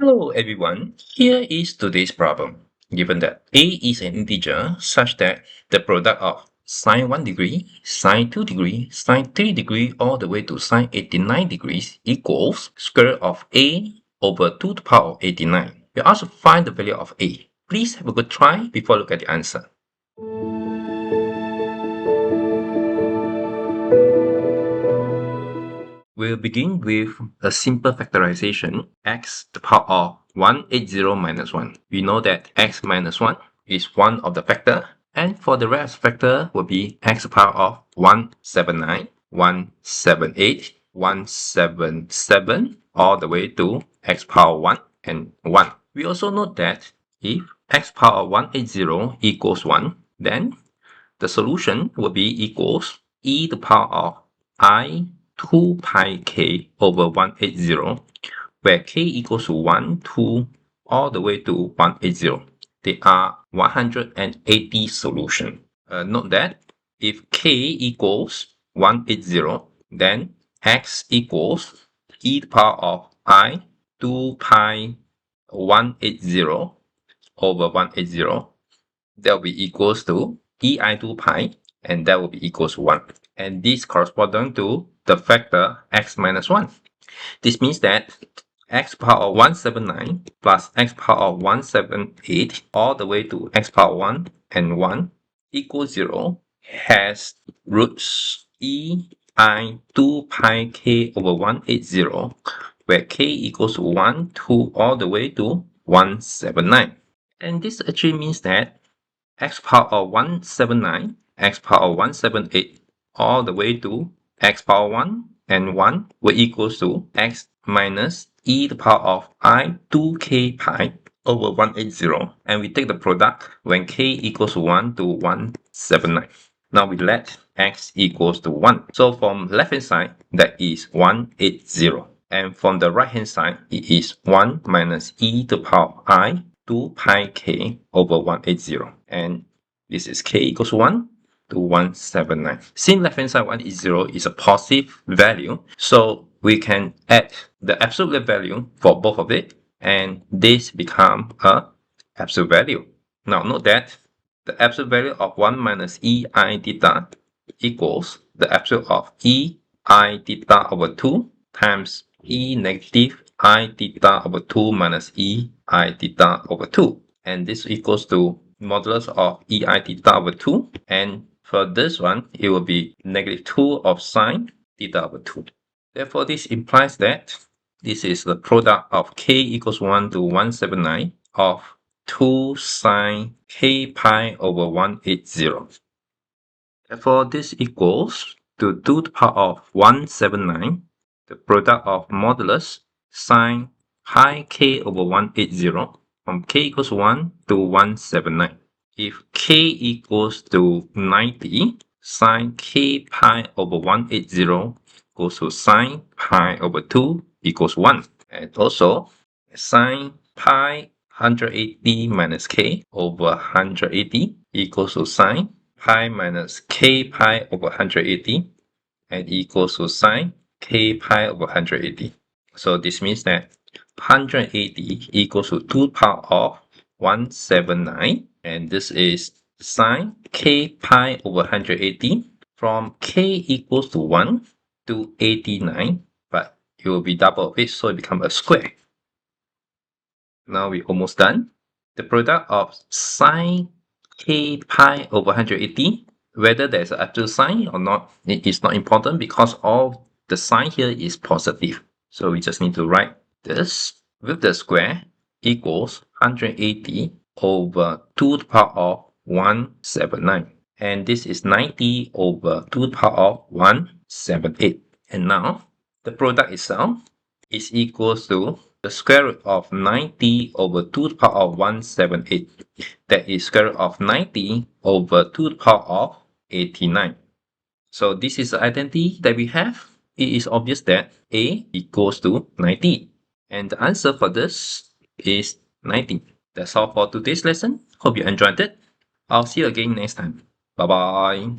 Hello everyone, here is today's problem. Given that a is an integer such that the product of sine 1 degree, sine 2 degree, sine 3 degree all the way to sine 89 degrees equals square root of a over 2 to the power of 89. We also find the value of a. Please have a good try before look at the answer. We'll begin with a simple factorization, x to the power of 180 minus 1. We know that x minus 1 is one of the factor, and for the rest factor will be x to the power of 179, 178, 177, all the way to x power 1 and 1. We also note that if x power 180 equals 1, then the solution will be equals e to the power of I 2 pi k over 180, where k equals to 1, 2, all the way to 180. They are 180 solution. Note that if k equals 180, then x equals e to the power of I 2 pi 180 over 180. That will be equals to ei 2 pi, and that will be equals to 1. And this corresponds to the factor x minus 1. This means that x power 179 plus x power 178 all the way to x power 1 and 1 equals 0 has roots ei 2 pi k over 180, where k equals to 1, 2, all the way to 179. And this actually means that x power 179, x power 178, all the way to x power 1 and 1 will equals to x minus e to the power of I 2k pi over 180. And we take the product when k equals to 1 to 179. Now we let x equals to 1. So from left hand side, that is 180. And from the right hand side, it is 1 minus e to the power of I 2 pi k over 180. And this is k equals 1 to 179. Since left hand side 180 is a positive value, so we can add the absolute value for both of it, and this become a absolute value. Now note that the absolute value of 1 minus ei theta equals the absolute of ei theta over 2 times e negative I theta over 2 minus ei theta over 2. And this equals to modulus of ei theta over 2. And for this one, it will be negative 2 of sine theta over 2. Therefore, this implies that this is the product of k equals 1 to 179 of 2 sine k pi over 180. Therefore, this equals to 2 to the power of 179, the product of modulus sine pi k over 180 from k equals 1 to 179. If k equals to 90, sine k pi over 180 goes to sine pi over 2 equals 1. And also, sine pi 180 minus k over 180 equals to sine pi minus k pi over 180 and equals to sine k pi over 180. So this means that 180 equals to 2 to the power of 179, and this is sine k pi over 180 from k equals to 1 to 89, but it will be double of it, so it becomes a square. Now we're almost done. The product of sine k pi over 180, whether there's an absolute sign or not, it is not important because all the sign here is positive. So we just need to write this with the square equals 180 over 2 to the power of 179. And this is 90 over 2 to the power of 178. And now the product itself is equals to the square root of 90 over 2 to the power of 178. That is square root of 90 over 2 to the power of 89. So this is the identity that we have. It is obvious that a equals to 90. And the answer for this is 90. That's all for today's lesson. Hope you enjoyed it. I'll see you again next time. Bye bye.